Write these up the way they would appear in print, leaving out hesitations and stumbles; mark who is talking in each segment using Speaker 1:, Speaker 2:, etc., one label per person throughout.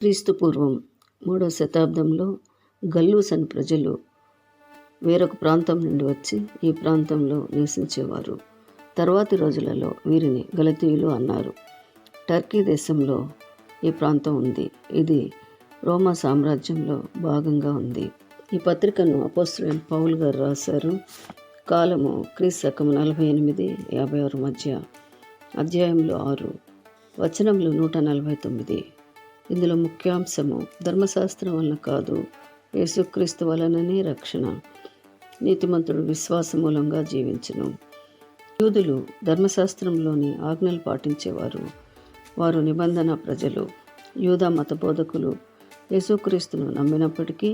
Speaker 1: క్రీస్తు పూర్వం 3వ శతాబ్దంలో గల్లూస్ అని ప్రజలు వేరొక ప్రాంతం నుండి వచ్చి ఈ ప్రాంతంలో నివసించేవారు. తర్వాతి రోజులలో వీరిని గలతీయులు అన్నారు. టర్కీ దేశంలో ఈ ప్రాంతం ఉంది. ఇది రోమా సామ్రాజ్యంలో భాగంగా ఉంది. ఈ పత్రికను అపోస్తలుడైన పౌలు గారు రాశారు. కాలము క్రీస్తు శకం 48-56 మధ్య. అధ్యాయంలో 6, వచనములు 149. ఇందులో ముఖ్యాంశము ధర్మశాస్త్రం వలన కాదు, యేసుక్రీస్తు వలననే రక్షణ. నీతిమంతుడు విశ్వాస మూలంగా జీవించును. యూదులు ధర్మశాస్త్రంలోని ఆజ్ఞలు పాటించేవారు. వారు నిబంధన ప్రజలు. యూదా మత బోధకులు యేసుక్రీస్తును నమ్మినప్పటికీ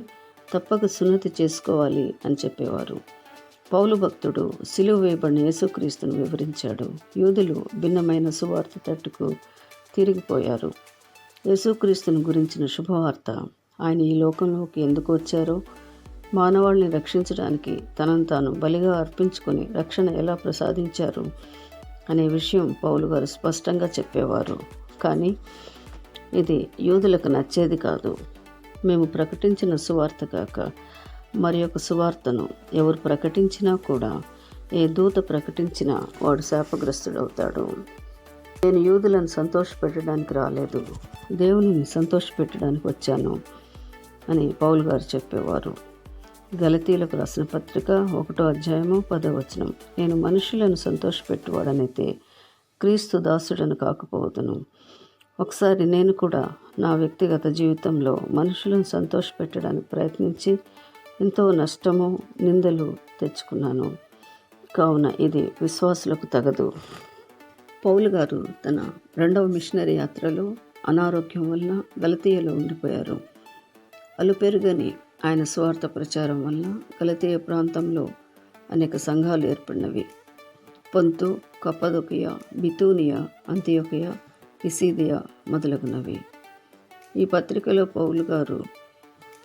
Speaker 1: తప్పక సున్నతి చేసుకోవాలి అని చెప్పేవారు. పౌలు భక్తుడు సిలువ వేయబడిన యేసుక్రీస్తును వివరించాడు. యూదులు భిన్నమైన సువార్త తట్టుకు తిరిగిపోయారు. యేసుక్రీస్తుని గురించిన శుభవార్త, ఆయన ఈ లోకంలోకి ఎందుకు వచ్చారో, మానవాళిని రక్షించడానికి తనను తాను బలిగా అర్పించుకొని రక్షణ ఎలా ప్రసాదించారు అనే విషయం పౌలు గారు స్పష్టంగా చెప్పేవారు. కానీ ఇది యూదులకు నచ్చేది కాదు. మేము ప్రకటించిన సువార్త కాక మరి ఒక సువార్తను ఎవరు ప్రకటించినా కూడా, ఏ దూత ప్రకటించినా వాడు శాపగ్రస్తుడవుతాడు. నేను యూదులను సంతోషపెట్టడానికి రాలేదు, దేవునిని సంతోషపెట్టడానికి వచ్చాను అని పౌలు గారు చెప్పేవారు. గలతీయులకు రాసిన పత్రిక 1వ అధ్యాయము 10వ వచనం. నేను మనుషులను సంతోషపెట్టువాడనైతే క్రీస్తు దాసుడను కాకపోవదును. ఒకసారి నేను కూడా నా వ్యక్తిగత జీవితంలో మనుషులను సంతోషపెట్టడానికి ప్రయత్నించి ఎంతో నష్టము, నిందలు తెచ్చుకున్నాను. కావున ఇది విశ్వాసులకు తగదు. పౌలు గారు తన 2వ మిషనరీ యాత్రలో అనారోగ్యం వలన గలతీయలో ఉండిపోయారు. అలుపెరుగని ఆయన స్వార్థ ప్రచారం వలన గలతీయ ప్రాంతంలో అనేక సంఘాలు ఏర్పడినవి. పొంతు, కప్పదొకియ, బితూనియా, అంతియొకయ, పిసిదియా మొదలగునవి. ఈ పత్రికలో పౌలు గారు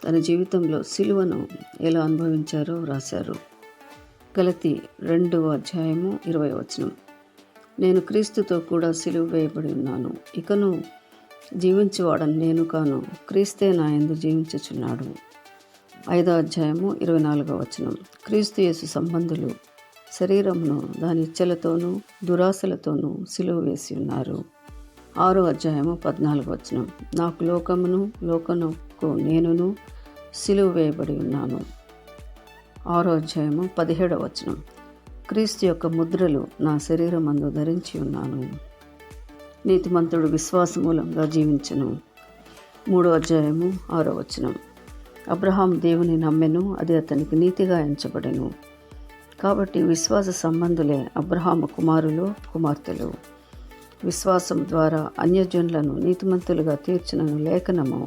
Speaker 1: తన జీవితంలో సిలువను ఎలా అనుభవించారో రాశారు. గలతీ 2వ అధ్యాయము 20వ వచనం. నేను క్రీస్తుతో కూడా సిలువ వేయబడి ఉన్నాను. ఇకను జీవించువాడని నేను కాను, క్రీస్తే నా యందు జీవించుచున్నాడు. 5వ అధ్యాయము 24వ వచనం. క్రీస్తు యేసు సంబంధులు శరీరమును దాని ఇచ్చలతోనూ దురాశలతోనూ సిలువ వేసి ఉన్నారు. 6వ అధ్యాయము 14వ వచనం. నాకు లోకమును లోకమునకు నేనును సిలువ వేయబడి ఉన్నాను. 6వ అధ్యాయము 17వ వచనం. క్రీస్తు యొక్క ముద్రలు నా శరీరమందు ధరించి ఉన్నాను. నీతిమంతుడు విశ్వాస మూలంగా జీవించను. 3వ అధ్యాయము 6వ వచనం. అబ్రహాం దేవుని నమ్మెను, అది అతనికి నీతిగా ఎంచబడెను. కాబట్టి విశ్వాస సంబంధులే అబ్రహాము కుమారులు, కుమార్తెలు. విశ్వాసం ద్వారా అన్యజనులను నీతిమంతులుగా తీర్చిన లేఖనము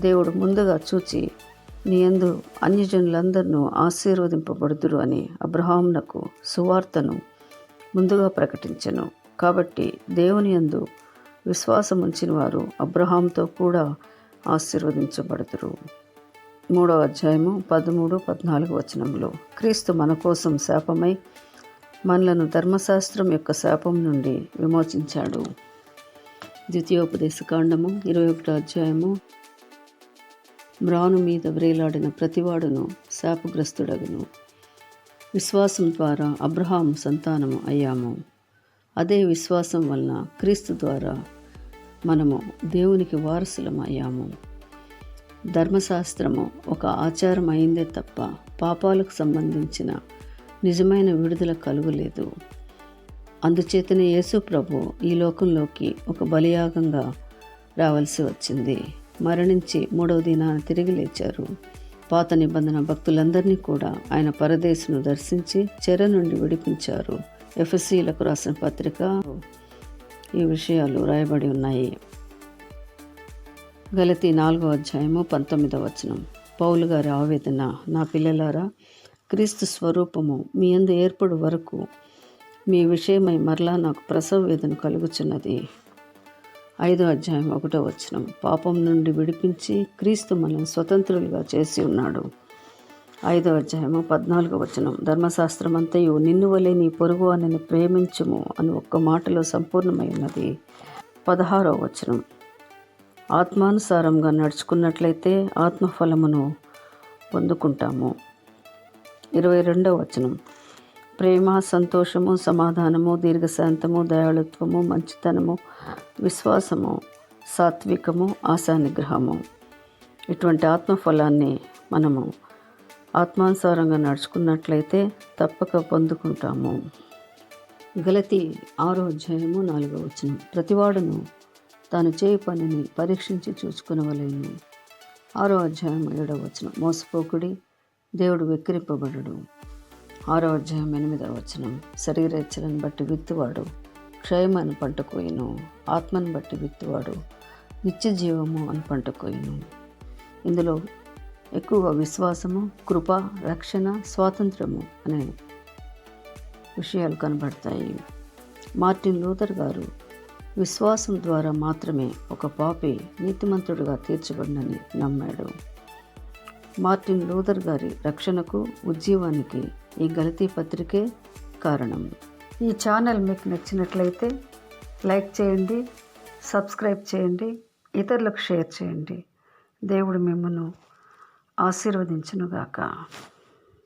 Speaker 1: దేవుడు ముందుగా చూచి, నీ యందు అన్యజనులందరినూ ఆశీర్వదింపబడుదురు అని అబ్రహామునకు సువార్తను ముందుగా ప్రకటించెను. కాబట్టి దేవుని యందు విశ్వాసం ఉంచిన వారు అబ్రహాముతో కూడా ఆశీర్వదించబడుదురు. 3వ అధ్యాయము 13-14 వచనంలో. క్రీస్తు మన కోసం శాపమై మనలను ధర్మశాస్త్రం యొక్క శాపం నుండి విమోచించాడు. ద్వితీయోపదేశకాండము 21వ అధ్యాయము. మ్రాను మీద వ్రేలాడిన ప్రతివాడును శాపగ్రస్తుడగును. విశ్వాసం ద్వారా అబ్రహాము సంతానము అయ్యాము. అదే విశ్వాసం వలన క్రీస్తు ద్వారా మనము దేవునికి వారసులం అయ్యాము. ధర్మశాస్త్రము ఒక ఆచారం అయిందే తప్ప పాపాలకు సంబంధించిన నిజమైన విడుదల కలుగలేదు. అందుచేతనే యేసు ప్రభు ఈ లోకంలోకి ఒక బలియాగంగా రావాల్సి వచ్చింది. మరణించి 3వ దినాన తిరిగి లేచారు. పాత నిబంధన భక్తులందరినీ కూడా ఆయన పరదేశును దర్శించి చెర నుండి విడిపించారు. ఎఫెసీయులకు రాసిన పత్రిక ఈ విషయాలు రాయబడి ఉన్నాయి. గలతీ 4వ అధ్యాయము 19వ వచనం. పౌలు గారి ఆవేదన. నా పిల్లలారా, క్రీస్తు స్వరూపము మీ యందు ఏర్పడు వరకు మీ విషయమై మరలా నాకు ప్రసవ వేదన కలుగుచున్నది. 5వ అధ్యాయం 1వ వచనం. పాపం నుండి విడిపించి క్రీస్తు మనల్ని స్వతంత్రులుగా చేసి ఉన్నాడు. 5వ అధ్యాయము 14వ వచనం. ధర్మశాస్త్రం అంతయు నిన్ను వలె నీ పొరుగు వానిని ప్రేమించుము అని ఒక్క మాటలో సంపూర్ణమై ఉన్నది. 16వ వచనం. ఆత్మానుసారంగా నడుచుకున్నట్లయితే ఆత్మఫలమును పొందుకుంటాము. 22వ వచనం, ప్రేమ, సంతోషము, సమాధానము, దీర్ఘశాంతము, దయాళుత్వము, మంచితనము, విశ్వాసము, సాత్వికము, ఆశానిగ్రహము. ఇటువంటి ఆత్మఫలాన్ని మనము ఆత్మానుసారంగా నడుచుకున్నట్లయితే తప్పక పొందుకుంటాము. గలతీ 6వ అధ్యాయము 4వ వచనం, ప్రతివాడును తాను చేయి పనిని పరీక్షించి చూసుకునవలెను. 6వ అధ్యాయం 7వ వచనం, మోసపోకుడి, దేవుడు వెక్కిరింపబడడు. 6వ అధ్యాయం 8వ వచనం, శరీరేచ్ఛలను బట్టి విత్తువాడు క్షయమని పంట కోయును, ఆత్మను బట్టి విత్తువాడు నిత్య జీవము అని పంట కోయును. ఇందులో ఎక్కువగా విశ్వాసము, కృప, రక్షణ, స్వాతంత్రము అనే విషయాలు కనబడతాయి. మార్టిన్ లూథర్ గారు విశ్వాసం ద్వారా మాత్రమే ఒక పాపి నీతిమంతుడుగా తీర్చబడినని నమ్మాడు. మార్టిన్ లూథర్ గారి రక్షణకు, ఉజ్జీవానికి ఈ గలతీ పత్రికే కారణం. ఈ ఛానల్ మీకు నచ్చినట్లయితే లైక్ చేయండి, సబ్స్క్రైబ్ చేయండి, ఇతరులకు షేర్ చేయండి. దేవుడు మిమ్మల్ని ఆశీర్వదించునుగాక.